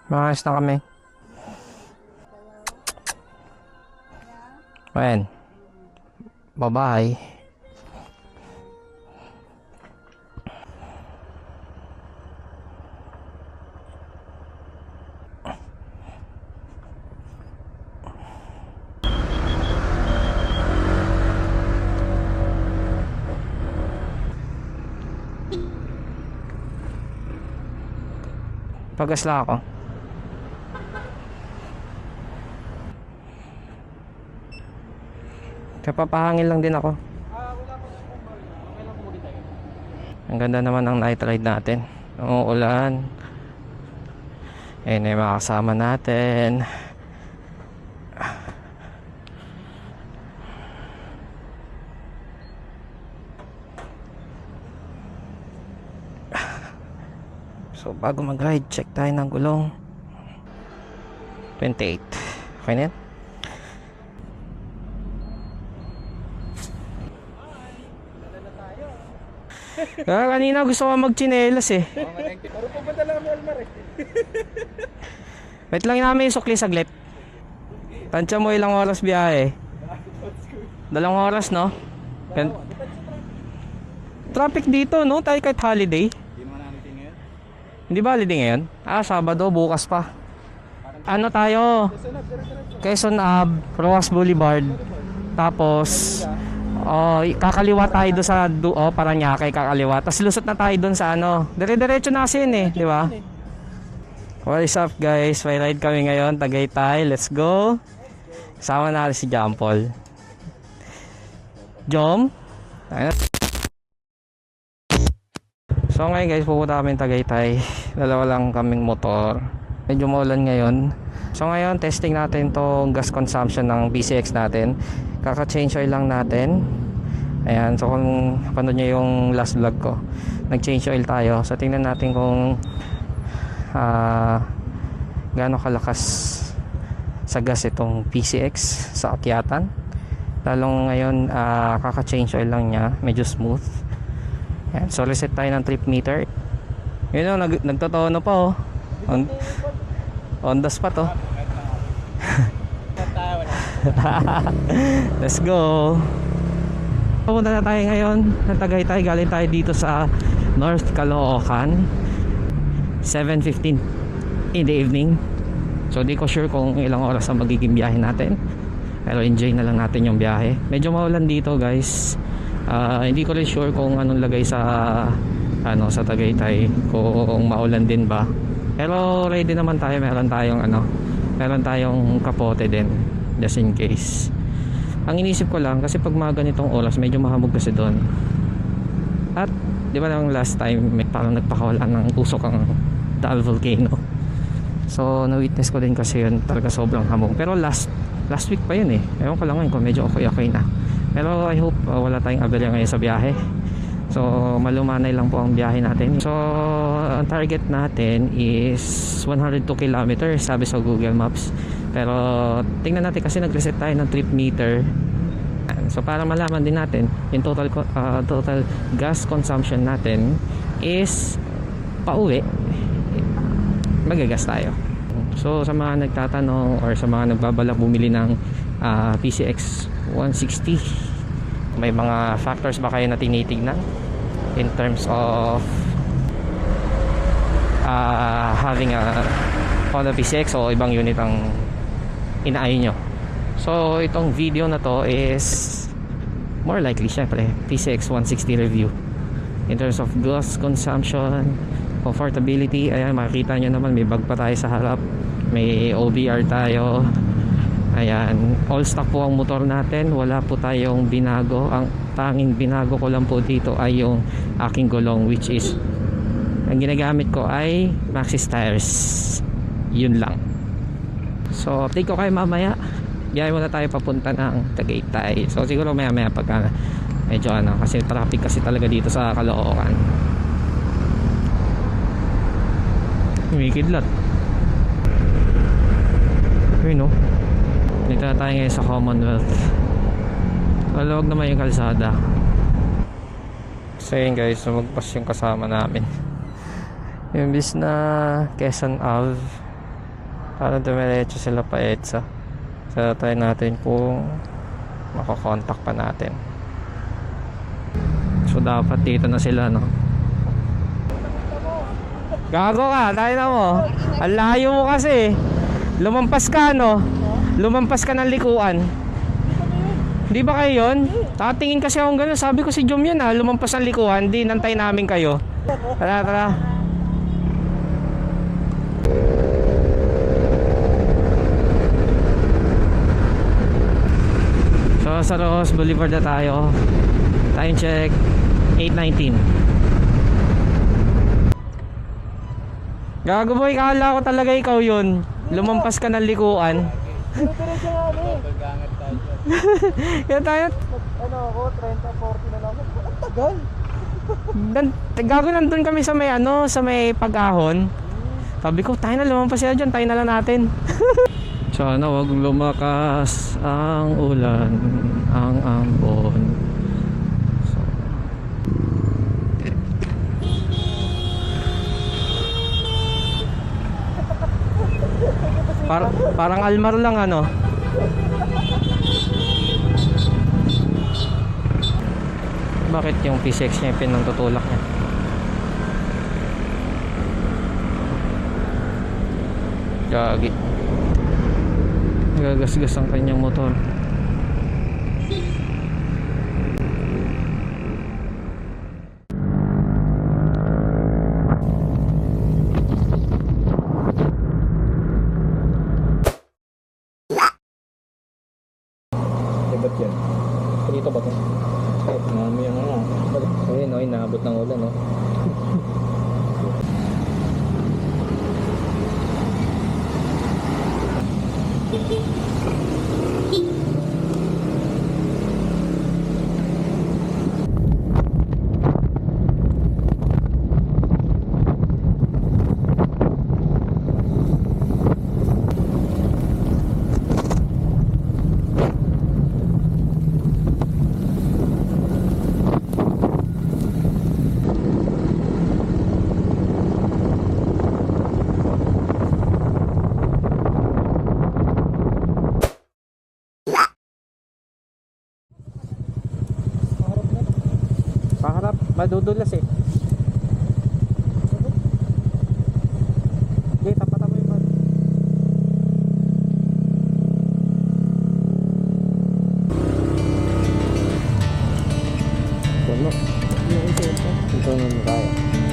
Makakayos na kami. Ayan. Bye-bye. Pagasla ako. Kapapahangin lang din ako. Ang ganda naman ng night ride natin. Umuulan. Ayun yung mga kasama natin. So bago mag-ride, check tayo ng gulong. 28. Okay na yan? Kanina gusto ko magchinelas eh. Pero pupunta lang kami Almar eh. Wait lang namin sukli saglit. Tansya mo ilang oras biyahe? 2 oras no? Traffic dito no? Tayo kahit holiday. Hindi mo natin ngayon? Hindi ba holiday ngayon? Sabado, bukas pa. Ano tayo? Quezon Ave, Rojas Boulevard. Tapos kakaliwa tayo doon sa Paranaque, kakaliwa. Tapos lusot na tayo doon sa ano. Dire-diretso na kasi yun eh, di ba? What is up guys? May ride kami ngayon, Tagaytay. Let's go. Kasama natin si John Paul. Jom? So ngayon guys, pupunta kami Tagaytay. Dalawa lang kaming motor. Medyo maulan ngayon. So ngayon, testing natin tong gas consumption ng PCX natin. Kaka-change oil lang natin. Ayan, so kung panood nyo yung last vlog ko, nag-change oil tayo. So tingnan natin kung gaano kalakas sa gas itong PCX sa akyatan. Lalong ngayon, kaka-change oil lang niya, medyo smooth. Ayan, so reset tayo ng trip meter. Yun o, nagtotono pa o. On the spot o. Let's go. Pupunta na tayo ngayon ng Tagaytay. Galing tayo dito sa North Caloocan 7:15 in the evening. So di ko sure kung ilang oras ang magiging biyahe natin, pero enjoy na lang natin yung biyahe. Medyo maulan dito guys. Hindi ko rin sure kung anong lagay sa sa Tagaytay, kung maulan din ba. Pero ready naman tayo. Meron tayong kapote din just in case. Ang inisip ko lang, kasi pag mga ganitong oras medyo mahamog kasi doon. At di ba lang last time parang nagpakawalan ng usok ang Taal Volcano. So na-witness ko din kasi yun, talaga sobrang hamog. Pero last week pa yun eh. Ewan ko lang ngayon kung medyo okay na. Pero I hope wala tayong aberya ngayon sa biyahe. So malumanay lang po ang biyahe natin. So ang target natin is 102 kilometers sabi sa Google Maps. Pero tingnan natin kasi nag-reset tayo ng trip meter. So para malaman din natin yung total gas consumption natin is pauwi magagas tayo. So sa mga nagtatanong or sa mga nagbabalak bumili ng PCX 160, may mga factors ba kayo na tinitignan in terms of having a Honda PCX o ibang unit ang inaayon nyo? So itong video na to is more likely syempre PCX 160 review in terms of gas consumption, comfortability. Ayan, makikita nyo naman may bag pa tayo sa harap, may OBR tayo. Ayan, all stock po ang motor natin, wala po tayong binago. Ang tanging binago ko lang po dito ay yung aking gulong, which is ang ginagamit ko ay Maxxis tires. Yun lang. So update ko kayo mamaya. Biyahe muna tayo papunta ng Tagaytay. So siguro maya pagka medyo kasi traffic kasi talaga dito sa Caloocan. Kumikidlat. Ayun no. Dito na tayo ngayon sa Commonwealth. Maluwag naman yung kalsada. So yun guys, magpas yung kasama namin. Yung bis na Quezon Ave, Para dumiretso sila pa EDSA. So try natin kung makakontakt pa natin. So dapat dito na sila, no? Gago ka, tayo na mo. Ang layo mo kasi. Lumampas ka, no? Lumampas ka ng likuan. Di ba kayo yun? Tatingin kasi akong gano'n. Sabi ko si Jom yan, ha. Lumampas ng likuan. Di, nantay namin kayo. Tara, tara. So sa Rojas Boulevard na tayo. Time check 8:19. Gago boy, kala ko talaga ikaw yun. Lumampas ka ng likuan. Diretso nga ano eh. Paggangat tayo. Kaya tayo, Ano ako, 30-40 na lang. Ang tagal. gago nandun kami sa may ano, sa may pag-ahon. Sabi ko, tayo na lumampas sila dyan, tayo na lang natin. Sana wag lumakas ang ulan, ang ambon. So, parang Almar lang ano. Bakit yung PCX niya yung pinantutulak niya? Gagi. Nagagasgas ang kanyang motor. Eh, ba't yan? Dito ba ito? Mami yung ano. Ayun no, inaabot ng ulan no. Paharap, madudulas eh. Okay, tapatan mo yung pad. Wala. Ito naman tayo.